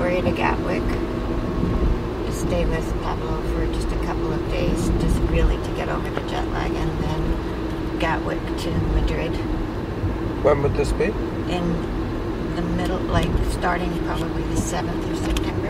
Victoria to Gatwick. Stay with Pablo for just a couple of days, just really to get over the jet lag, and then Gatwick to Madrid. When would this be? In the middle, like starting probably the 7th of September.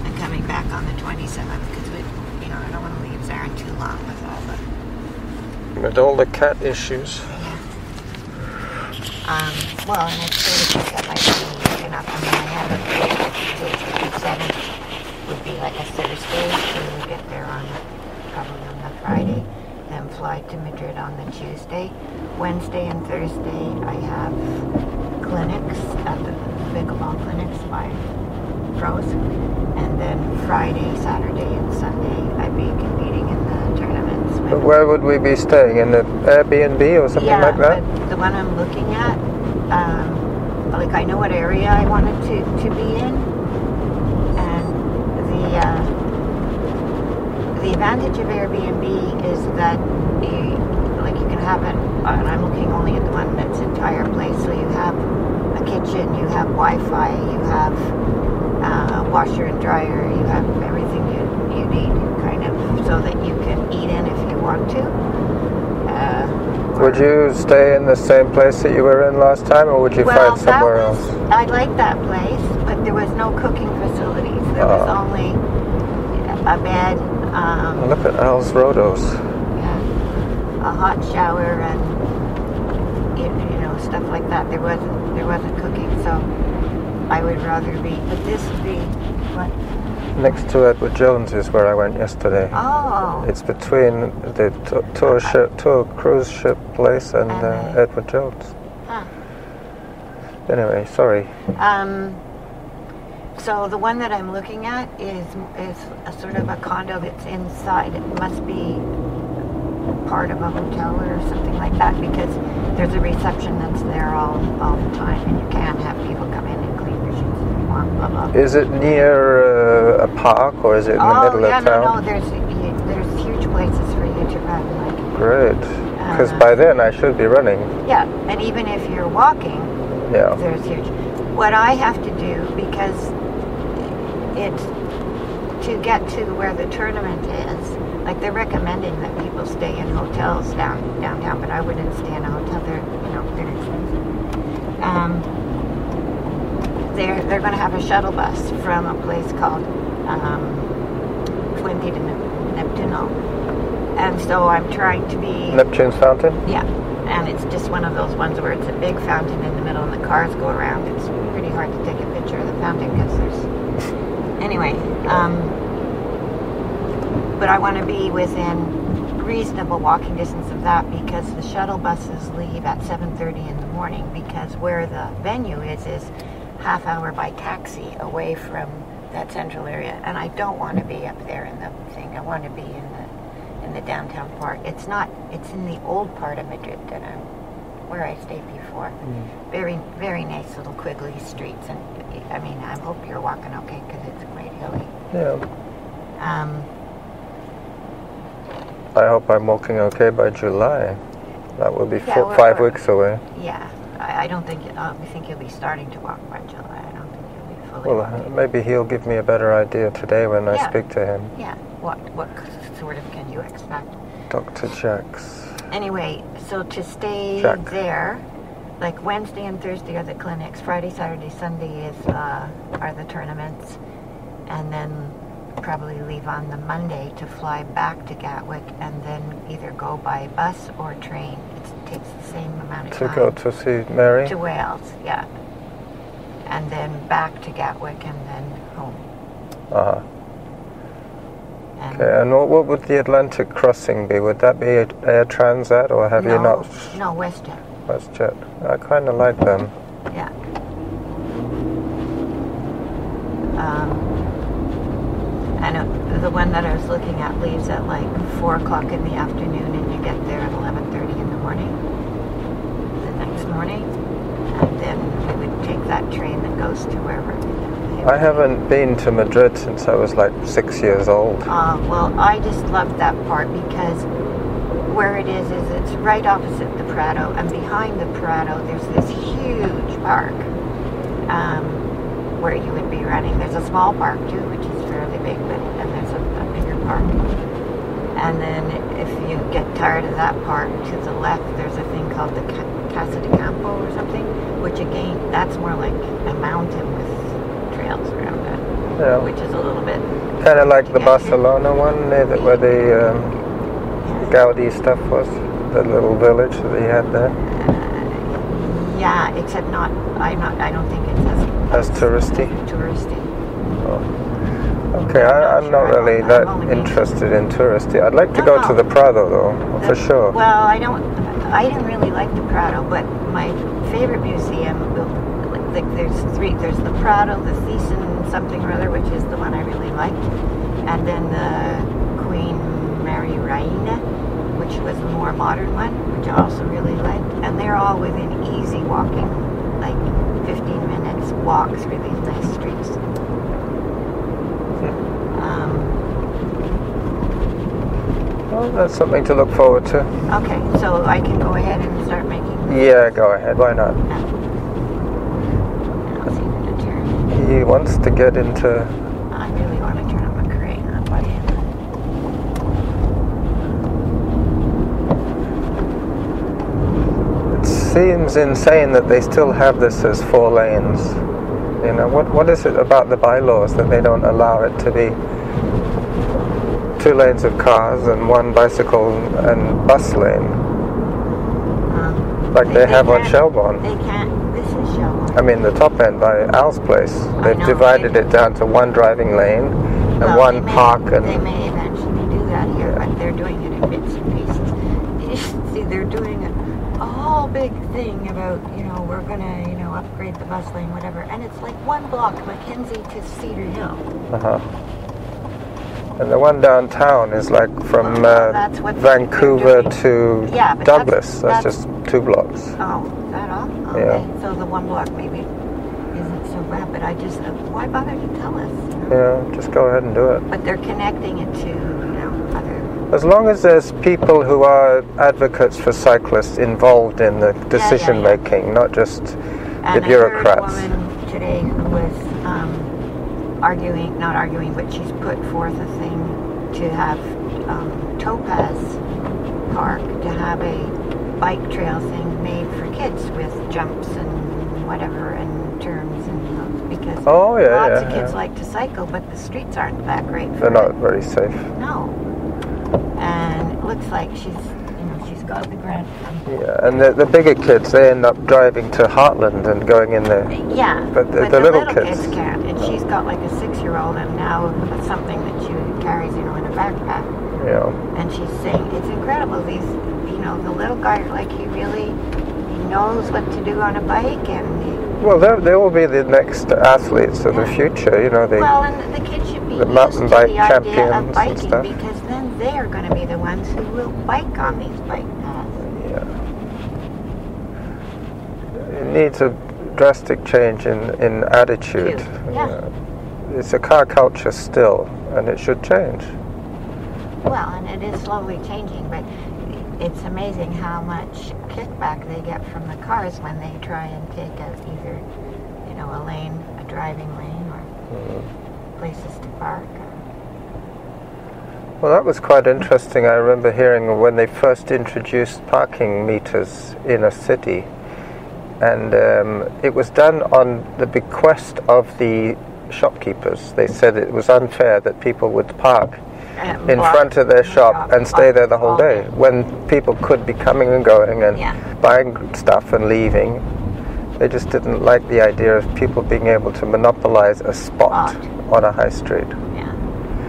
And coming back on the 27th because I don't want to leave Zarin too long with all the cat issues. Yeah. Well, and it's sort of got my family looking up. I mean, I have a 7th would be like a Thursday, so we get there on probably on the Friday, then fly to Madrid on the Tuesday. Wednesday and Thursday I have clinics at the pickleball clinics by pros, and then Friday, Saturday, and Sunday I'd be competing in the tournaments. But where would we be staying? In the Airbnb or something like that? Yeah, but the one I'm looking at, like I know what area I wanted to be in, and the advantage of Airbnb is that you can have it, and I'm looking only at the one that's entire place, so you have a kitchen, you have Wi-Fi, you have washer and dryer, you have everything you need, kind of, so that you can eat in if you want to. Would you stay in the same place that you were in last time, or would you find somewhere else? I like that place, but there was no cooking facilities. There was only a bed. Look at Al's Rodos. Yeah, a hot shower and stuff like that. There wasn't cooking, so I would rather be. But this would be what? Next to Edward Jones is where I went yesterday. Oh. It's between the tour cruise ship place and Edward Jones. Huh. Anyway, sorry. So the one that I'm looking at is a sort of a condo that's inside. It must be part of a hotel or something like that, because there's a reception that's there all the time, and you can have people come in and clean your shoes if you want, blah, blah. Is it near a park, or is it in the middle of town? No, there's huge places for you to run. Like, great, because by then I should be running. Yeah, and even if you're walking, there's huge. What I have to do, because it's to get to where the tournament is, like they're recommending that people stay in hotels downtown, but I wouldn't stay in a hotel. They're expensive. They're going to have a shuttle bus from a place called Twente to Neptuno, and so I'm trying to be Neptune's fountain. Yeah, and it's just one of those ones where it's a big fountain in the middle, and the cars go around. It's pretty hard to take a picture of the fountain because there's anyway. But I want to be within reasonable walking distance of that, because the shuttle buses leave at 7:30 in the morning, because where the venue is half hour by taxi away from that central area, and I don't want to be up there in the thing. I want to be in the downtown part. It's in the old part of Madrid that where I stayed before. Very, very nice little quiggly streets, and I mean, I hope you're walking okay, because it's quite hilly. Yeah. I hope I'm walking okay by July. That will be 5 weeks away. Yeah, I don't think we think you'll be starting to walk by July. I don't think you'll be fully. Well, maybe he'll give me a better idea today when I speak to him. Yeah. What sort of can you expect? Dr. Jax. Anyway, so to stay there, like Wednesday and Thursday are the clinics. Friday, Saturday, Sunday are the tournaments, and then probably leave on the Monday to fly back to Gatwick, and then either go by bus or train. It takes the same amount of time. To go to see Mary? To Wales, yeah. And then back to Gatwick, and then home. Okay, and what would the Atlantic crossing be? Would that be Air Transat, or have you not? No, WestJet. WestJet. I kind of like them. Yeah. I know the one that I was looking at leaves at like 4 o'clock in the afternoon, and you get there at 11:30 in the morning, the next morning, and then we would take that train that goes to wherever. I haven't been to Madrid since I was like 6 years old. Well, I just love that part, because where it is it's right opposite the Prado, and behind the Prado there's this huge park where you would be running. There's a small park too, which is fairly big, but and there's a bigger park. And then if you get tired of that park, to the left there's a thing called the Casa de Campo or something, which again, that's more like a mountain with trails around it, Yeah. which is a little bit Kind of like the get to. Barcelona one, where the Gaudi stuff was, the little village that he had there. Yeah, except not. I don't think it's As touristy. touristy. Okay, I'm not really that interested in touristy. I'd like to go to the Prado though, for sure. Well, I didn't really like the Prado, but my favorite museum, like there's three. There's the Prado, the Thyssen something or other, which is the one I really liked, and then the Queen Mary Reine, which was the more modern one, which I also really liked. And they're all within easy walking, like 15 minutes walk through these nice streets. Well, that's something to look forward to. Okay, so I can go ahead and start making this. Yeah, go ahead. Why not? I'll see if it'll turn. He wants to get into... I really want to turn on my crane on by hand. It seems insane that they still have this as 4 lanes. You know, what is it about the bylaws that they don't allow it to be 2 lanes of cars and 1 bicycle and bus lane? Like they have on Shelbourne. They can't. This is Shelbourne. I mean, the top end by Al's place. They've know, divided it down to 1 driving lane and Well, 1 park and... They may eventually do that here, but they're doing it in bits and pieces. See, they're doing a whole big thing about, we're going to, upgrade the bus lane, whatever. And it's like 1 block, Mackenzie to Cedar Hill. Uh-huh. And the one downtown is like from that's what Vancouver they're to Yeah, but Douglas. That's that's just 2 blocks. Oh, is that all? Okay. Yeah. So the 1 block maybe isn't so bad, but I just, why bother to tell us? Yeah, just go ahead and do it. But they're connecting it to, other... As long as there's people who are advocates for cyclists involved in the decision making, not just the bureaucrats. I heard a woman today who was not arguing, but she's put forth a thing to have Topaz Park to have a bike trail thing made for kids with jumps and whatever and turns and because lots of kids like to cycle, but the streets aren't that great for They're not very safe. No. And it looks like she's got the grant. Yeah, and the bigger kids, they end up driving to Heartland and going in there. Yeah, but the little kids can't. And she's got like a 6-year-old, and now something that she carries, in a backpack. Yeah. And she's saying it's incredible. These, the little guy, like he knows what to do on a bike, and well, they will be the next athletes of the future. Well, and the kids should be the mountain bike champions of biking, and stuff. because then they are going to be the ones who will bike on these bike paths. Yeah. It needs a drastic change in attitude. Yeah. It's a car culture still, and it should change. Well, and it is slowly changing, but it's amazing how much kickback they get from the cars when they try and take out either, a lane, a driving lane, or places to park. Well, that was quite interesting. I remember hearing when they first introduced parking meters in a city, and it was done on the bequest of the shopkeepers. They said it was unfair that people would park in front of their shop and stay there the whole day when people could be coming and going and buying stuff and leaving. They just didn't like the idea of people being able to monopolize a spot on a high street. Yeah.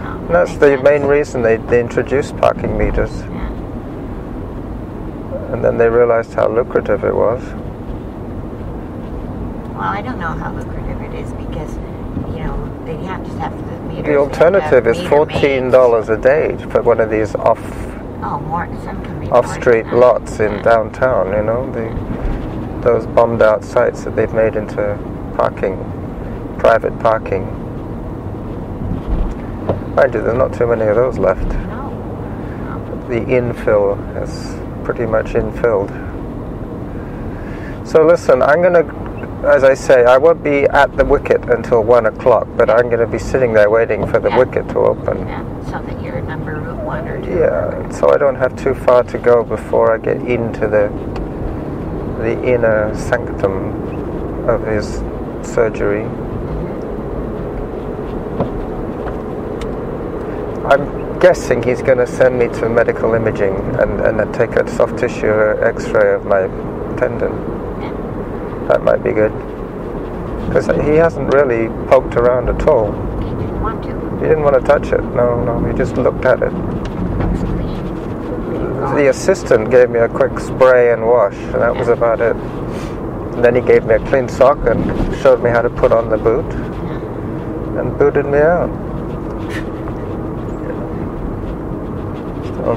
And that's the main reason they introduced parking meters. Yeah. And then they realized how lucrative it was. Well, I don't know how lucrative it is because, they just have the meters. The alternative is $14 a day for one of these off-street lots in downtown, those bombed out sites that they've made into private parking. Mind you, there's not too many of those left. No. The infill is pretty much infilled. So listen, I'm going to as I say, I won't be at the wicket until 1 o'clock, but I'm going to be sitting there waiting for the wicket to open. Yeah, so that you're number 1 or 2. Yeah, so I don't have too far to go before I get into the inner sanctum of his surgery. I'm guessing he's going to send me to medical imaging and take a soft tissue x-ray of my tendon. That might be good. Because he hasn't really poked around at all. He didn't want to. He didn't want to touch it. No, he just looked at it. The assistant gave me a quick spray and wash, and that was about it. And then he gave me a clean sock and showed me how to put on the boot, and booted me out. So,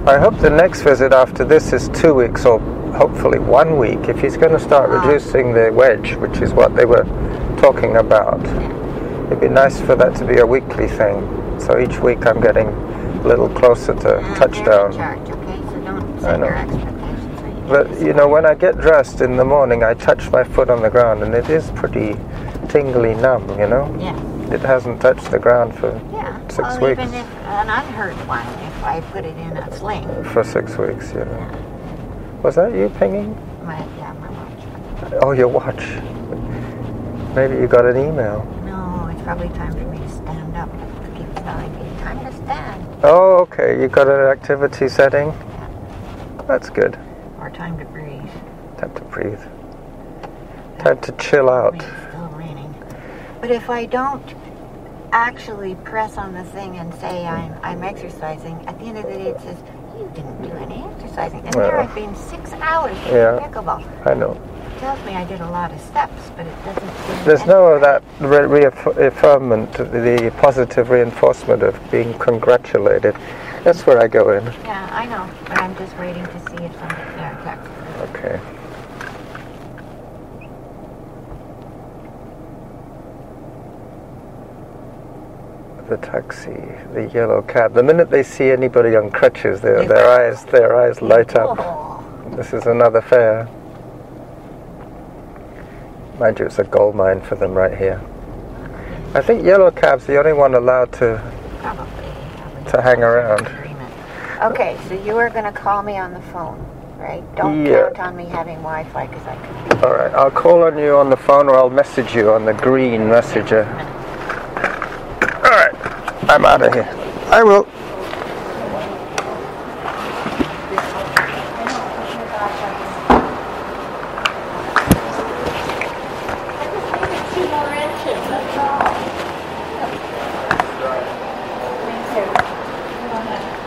I hope the next visit after this is 2 weeks or hopefully 1 week. If he's going to start reducing the wedge, which is what they were talking about, it'd be nice for that to be a weekly thing. So each week I'm getting a little closer to touchdown. Charge, okay? So don't set your expectations. But you know, when I get dressed in the morning, I touch my foot on the ground, and it is pretty tingly numb. You know. Yeah. It hasn't touched the ground for 6 weeks. Even if an unhurt one, if I put it in a sling. For 6 weeks, yeah. Was that you pinging? My watch. Oh, your watch. Maybe you got an email. No, it's probably time for me to stand up. It keeps telling me, time to stand. Oh, okay. You got an activity setting? Yeah. That's good. Or time to breathe. Time to breathe. Time to chill out. It's still raining. But if I don't actually press on the thing and say I'm exercising, at the end of the day it says, you didn't do any exercising. And there I've been 6 hours playing pickleball. I know. It tells me I did a lot of steps, but it doesn't. There's no of that reaffirmment, the positive reinforcement of being congratulated. That's where I go in. Yeah, I know, but I'm just waiting to see if somebody texts. Okay. The taxi, the yellow cab. The minute they see anybody on crutches, their eyes light up. Oh. This is another fare. Mind you, it's a gold mine for them right here. I think yellow cab's the only one allowed to hang around. Okay, so you are going to call me on the phone, right? Don't count on me having Wi-Fi because I could be. All right, I'll call on you on the phone, or I'll message you on the green messenger. All right, I'm out of here. I will.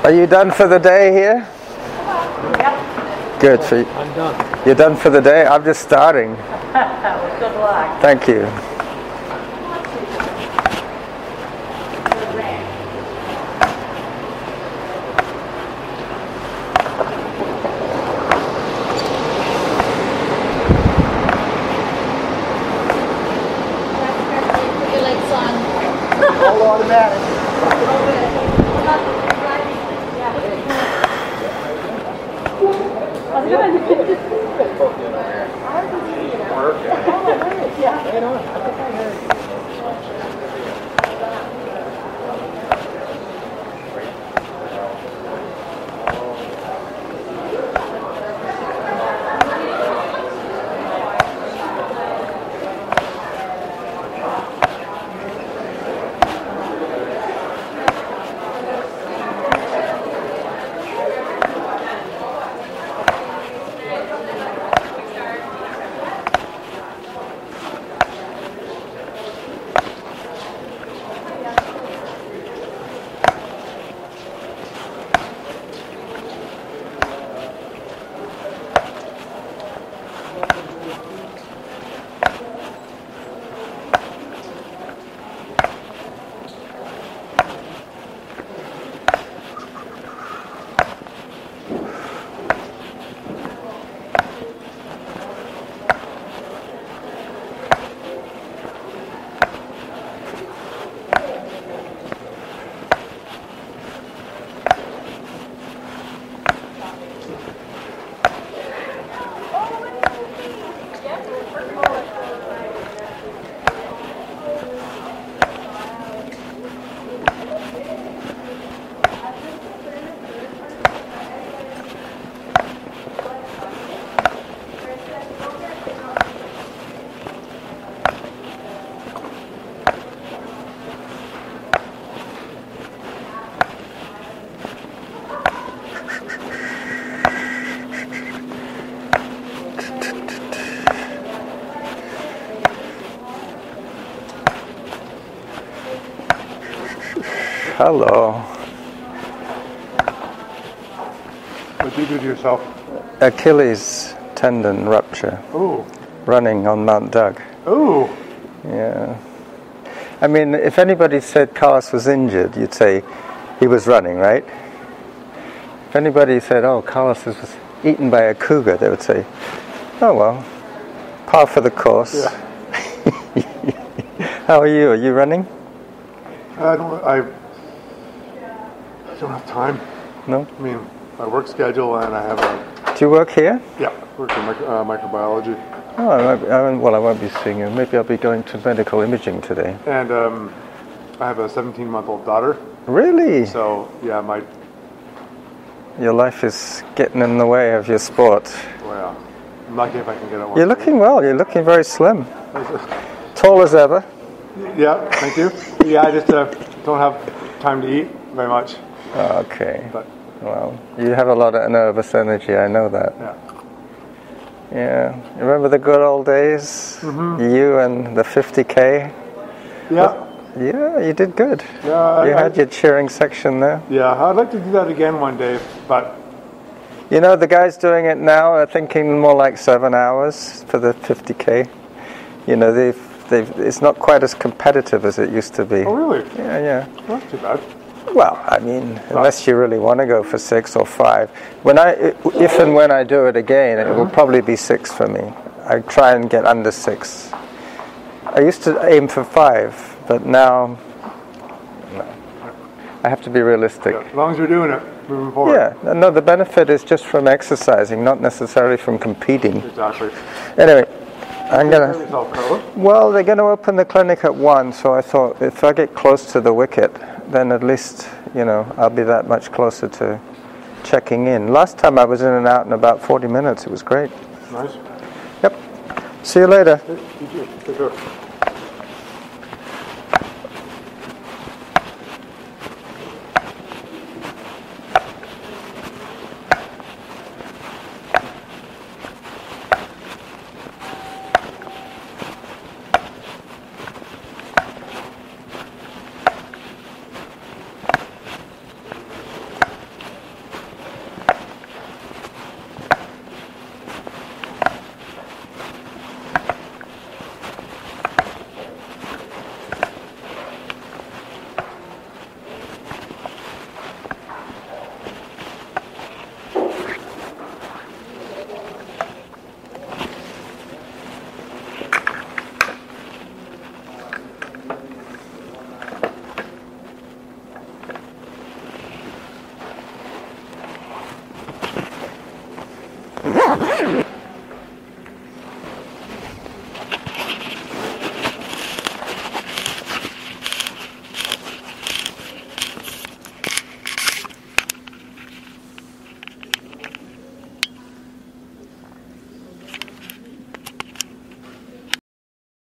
Are you done for the day here? Yep. Good. So I'm done. You're done for the day? I'm just starting. Good luck. Thank you. All automatic. Hello. What did you do to yourself? Achilles tendon rupture. Ooh. Running on Mount Doug. Ooh. Yeah. I mean, if anybody said Carlos was injured, you'd say he was running, right? If anybody said, oh, Carlos was eaten by a cougar, they would say, oh, well, par for the course. Yeah. How are you? Are you running? I don't have time. No? I mean, my work schedule and I have a... Do you work here? Yeah, work in microbiology. Oh, I won't be seeing you. Maybe I'll be going to medical imaging today. And I have a 17-month-old daughter. Really? So, yeah, your life is getting in the way of your sport. Well, I'm lucky if I can get it. You're looking well. You're looking very slim. Tall as ever. Yeah, thank you. Yeah, I just don't have time to eat very much. Okay. But, well, you have a lot of nervous energy. I know that. Yeah. Yeah. Remember the good old days? Mm-hmm. You and the 50K? Yeah. Yeah, you did good. Yeah, you had your cheering section there. Yeah, I'd like to do that again one day, but... You know, the guys doing it now are thinking more like 7 hours for the 50K. You know, it's not quite as competitive as it used to be. Oh, really? Yeah. Not too bad. Well, I mean, unless you really want to go for 6 or 5. If and when I do it again, it will probably be 6 for me. I try and get under 6. I used to aim for 5. But now, no. I have to be realistic. Yeah, as long as you're doing it, moving forward. Yeah, no, the benefit is just from exercising, not necessarily from competing. Exactly. Anyway, I'm going to... Well, they're going to open the clinic at 1, so I thought if I get close to the wicket, then at least, I'll be that much closer to checking in. Last time I was in and out in about 40 minutes. It was great. Nice. Yep. See you later. You too. Take care.